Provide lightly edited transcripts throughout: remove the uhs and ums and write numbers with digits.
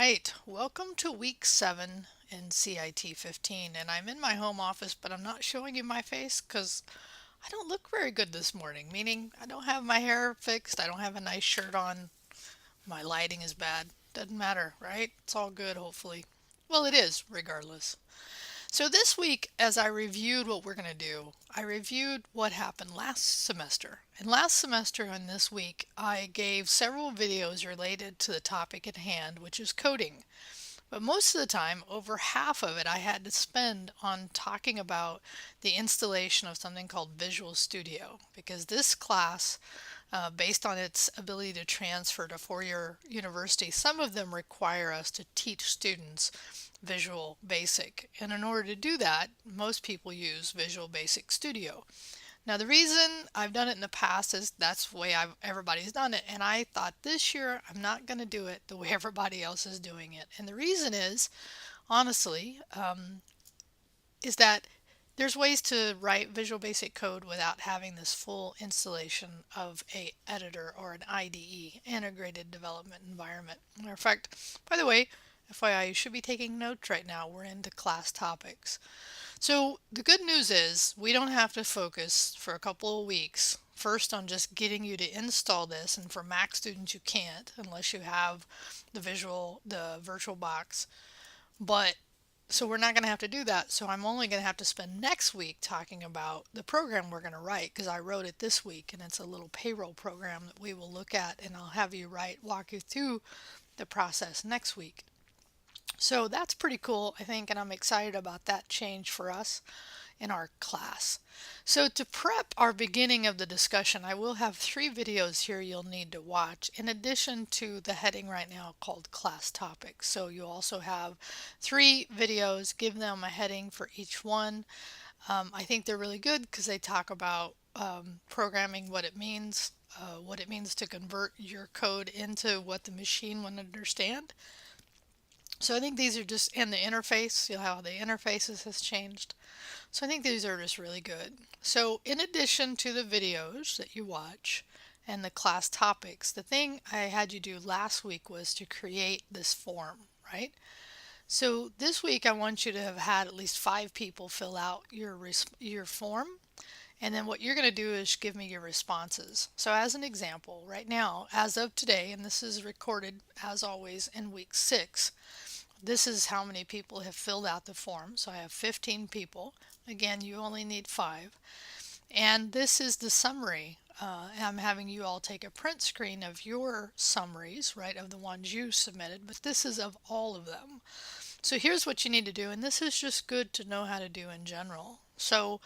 right, welcome to week 7 in CIT15, and I'm in my home office, but I'm not showing you my face because I don't look very good this morning, meaning I don't have my hair fixed, I don't have a nice shirt on, my lighting is bad. Doesn't matter, right? It's all good, hopefully. Well, it is, regardless. So this week, as I reviewed what we're going to do, I reviewed what happened last semester. And last semester and this week, I gave several videos related to the topic at hand, which is coding. But most of the time, over half of it, I had to spend on talking about the installation of something called Visual Studio, because this class, based on its ability to transfer to four-year university, some of them require us to teach students Visual Basic. And in order to do that, most people use Visual Basic Studio. Now, the reason I've done it in the past is that's the way everybody's done it. And I thought this year I'm not going to do it the way everybody else is doing it. And the reason is, honestly, is that there's ways to write Visual Basic code without having this full installation of a editor or an IDE, integrated development environment. Matter of fact, by the way, FYI, you should be taking notes right now. We're into class topics. So the good news is we don't have to focus for a couple of weeks first on just getting you to install this, and for Mac students you can't unless you have the virtual box. But so we're not going to have to do that. So I'm only going to have to spend next week talking about the program we're going to write, because I wrote it this week and it's a little payroll program that we will look at, and I'll have you walk you through the process next week. So that's pretty cool, I think, and I'm excited about that change for us in our class. So to prep our beginning of the discussion, I will have 3 videos here you'll need to watch in addition to the heading right now called class topics. So you also have 3 videos, give them a heading for each one. I think they're really good because they talk about programming, what it means to convert your code into what the machine would understand. So I think these are just, and the interface, you'll have how the interfaces has changed. So I think these are just really good. So in addition to the videos that you watch and the class topics, the thing I had you do last week was to create this form, right? So this week I want you to have had at least 5 people fill out your form. And then what you're going to do is give me your responses. So as an example, right now, as of today, and this is recorded as always in week 6, this is how many people have filled out the form. So I have 15 people. Again, you only need 5. And this is the summary. I'm having you all take a print screen of your summaries, right, of the ones you submitted, but this is of all of them. So here's what you need to do, and this is just good to know how to do in general. So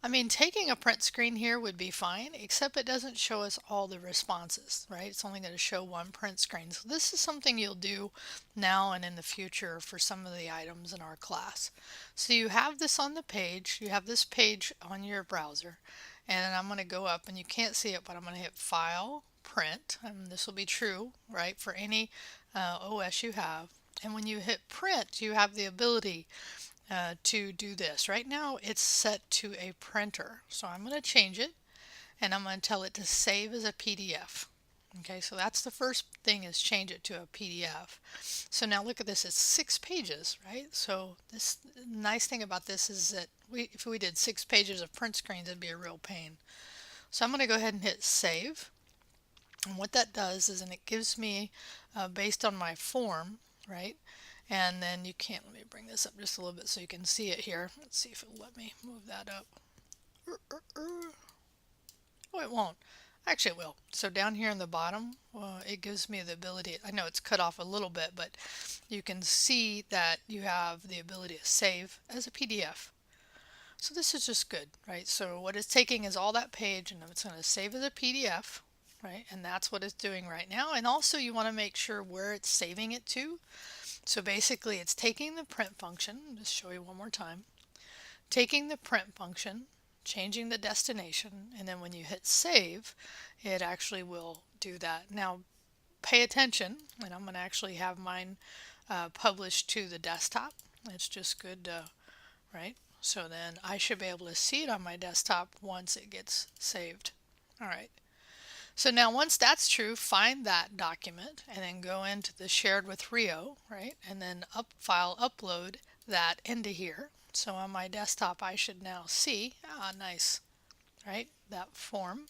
I mean, taking a print screen here would be fine, except it doesn't show us all the responses, right? It's only going to show one print screen. So this is something you'll do now and in the future for some of the items in our class. So you have this on the page, you have this page on your browser, and I'm going to go up, and you can't see it, but I'm going to hit File, Print, and this will be true, right, for any OS you have. And when you hit Print, you have the ability to do this. Right now it's set to a printer, so I'm going to change it and I'm going to tell it to save as a PDF. Okay, so that's the first thing, is change it to a PDF. So now look at this, it's 6 pages, right? So this nice thing about this is that if we did 6 pages of print screens, it'd be a real pain. So I'm going to go ahead and hit save, and what that does is, and it gives me based on my form, right? And then you can't, let me bring this up just a little bit so you can see it here. Let's see if it'll let me move that up. Oh, it won't. Actually, it will. So down here in the bottom, it gives me the ability, I know it's cut off a little bit, but you can see that you have the ability to save as a PDF. So this is just good, right? So what it's taking is all that page and it's going to save as a PDF, right? And that's what it's doing right now. And also you want to make sure where it's saving it to. So basically it's taking the print function, I'll just show you one more time, taking the print function, changing the destination, and then when you hit save, it actually will do that. Now pay attention, and I'm going to actually have mine published to the desktop. It's just good, right? So then I should be able to see it on my desktop once it gets saved. All right. So now once that's true, find that document and then go into the shared with Rio, right? And then file upload that into here. So on my desktop I should now see, nice, right? That form.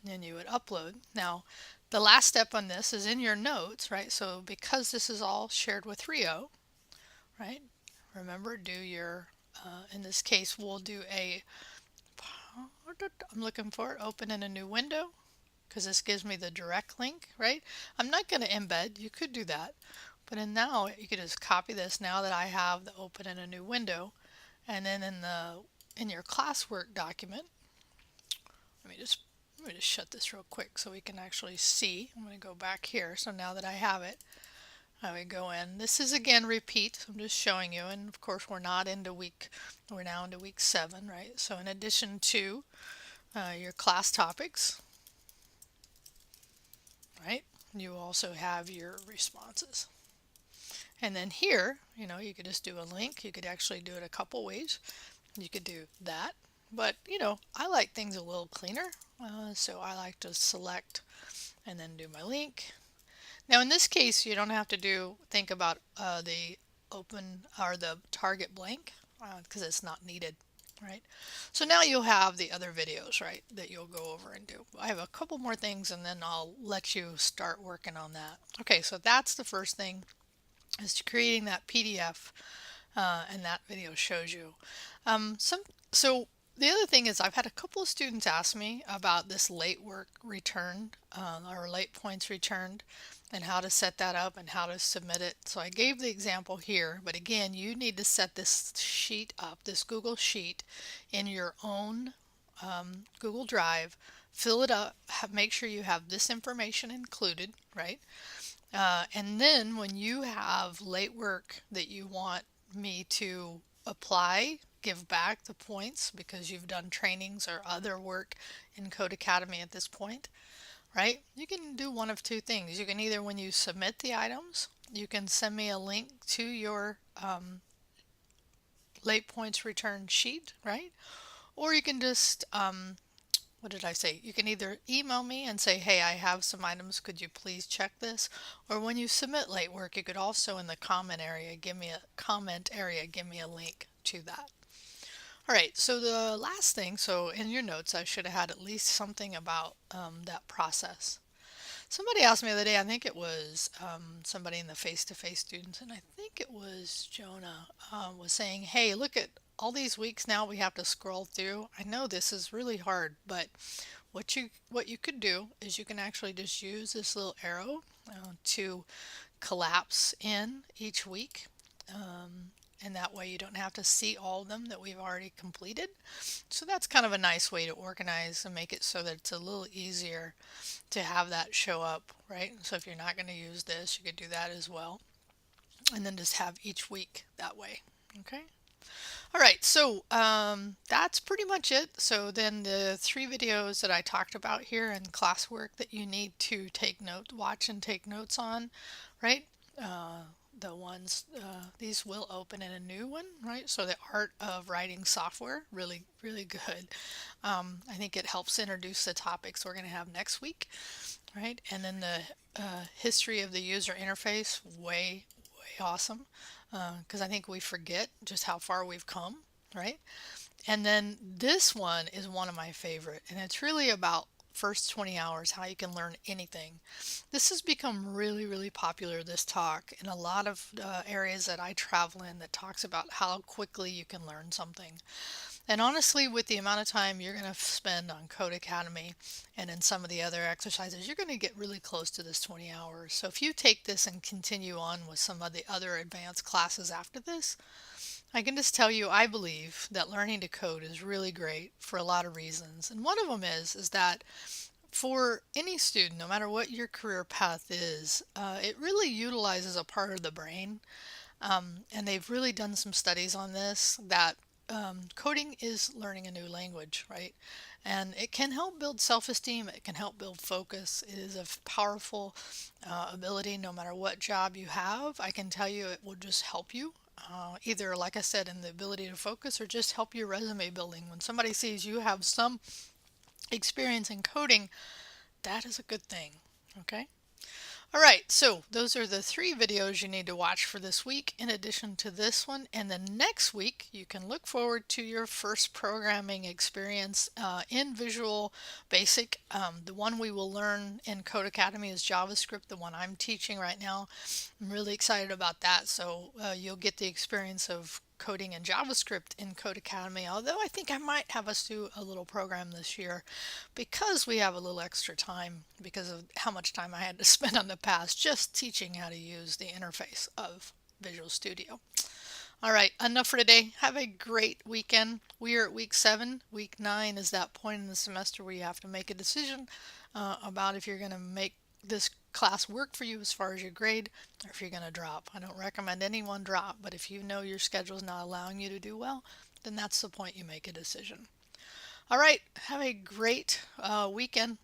And then you would upload. Now the last step on this is in your notes, right? So because this is all shared with Rio, right? Remember, do your, in this case, we'll do I'm looking for it, open in a new window, because this gives me the direct link, right? I'm not going to embed, you could do that, but in now you could just copy this now that I have the open in a new window, and then in your classwork document, let me just shut this real quick so we can actually see. I'm going to go back here. So now that I have it, I would go in. This is again repeat. So I'm just showing you, and of course we're not into we're now into week 7, right? So in addition to your class topics, right, you also have your responses. And then here, you could just do a link. You could actually do it a couple ways. You could do that, but I like things a little cleaner, so I like to select and then do my link. Now in this case, you don't have to think about the open or the target blank because it's not needed, right? So now you'll have the other videos, right, that you'll go over and do. I have a couple more things and then I'll let you start working on that. Okay, so that's the first thing, is creating that PDF, and that video shows you. So the other thing is I've had a couple of students ask me about this late work returned, or late points returned, and how to set that up and how to submit it. So I gave the example here, but again, you need to set this sheet up, this Google Sheet, in your own Google Drive. Fill it up, make sure you have this information included, right? And then when you have late work that you want me to apply, give back the points because you've done trainings or other work in Code Academy at this point, right? You can do one of two things. You can either, when you submit the items, you can send me a link to your late points return sheet, right? Or you can just what did I say? You can either email me and say, hey, I have some items, could you please check this? Or when you submit late work, you could also in the comment area give me a link to that. All right, so the last thing, so in your notes I should have had at least something about that process. Somebody asked me the other day, I think it was somebody in the face-to-face students, and I think it was Jonah, was saying, hey, look at all these weeks now we have to scroll through. I know this is really hard, but what you could do is you can actually just use this little arrow to collapse in each week. And that way you don't have to see all of them that we've already completed. So that's kind of a nice way to organize and make it so that it's a little easier to have that show up, right? So if you're not going to use this, you could do that as well. And then just have each week that way, okay? All right, so that's pretty much it. So then the 3 videos that I talked about here and classwork that you need to watch and take notes on, right? The ones, these will open in a new one, right? So the art of writing software, really, really good. I think it helps introduce the topics we're going to have next week, right? And then the history of the user interface, way, way awesome, because I think we forget just how far we've come, right? And then this one is one of my favorite, and it's really about first 20 hours, how you can learn anything. This has become really, really popular, this talk, in a lot of areas that I travel in, that talks about how quickly you can learn something. And honestly, with the amount of time you're going to spend on Code Academy and in some of the other exercises, you're going to get really close to this 20 hours. So if you take this and continue on with some of the other advanced classes after this, I can just tell you, I believe that learning to code is really great for a lot of reasons. And one of them is that for any student, no matter what your career path is, it really utilizes a part of the brain. And they've really done some studies on this, that coding is learning a new language, right? And it can help build self-esteem. It can help build focus. It is a powerful ability no matter what job you have. I can tell you it will just help you. Either, like I said, in the ability to focus, or just help your resume building. When somebody sees you have some experience in coding, That is a good thing. Okay. All right, so those are the three videos you need to watch for this week in addition to this one. And then next week, you can look forward to your first programming experience in Visual Basic. The one we will learn in Code Academy is JavaScript, the one I'm teaching right now. I'm really excited about that. So you'll get the experience of coding in JavaScript in Code Academy, although I think I might have us do a little program this year because we have a little extra time because of how much time I had to spend on the past just teaching how to use the interface of Visual Studio. All right, enough for today. Have a great weekend. We are at week 7. Week 9 is that point in the semester where you have to make a decision about if you're going to make this class work for you as far as your grade or if you're going to drop. I don't recommend anyone drop, but if you know your schedule is not allowing you to do well, then that's the point you make a decision. All right, have a great weekend.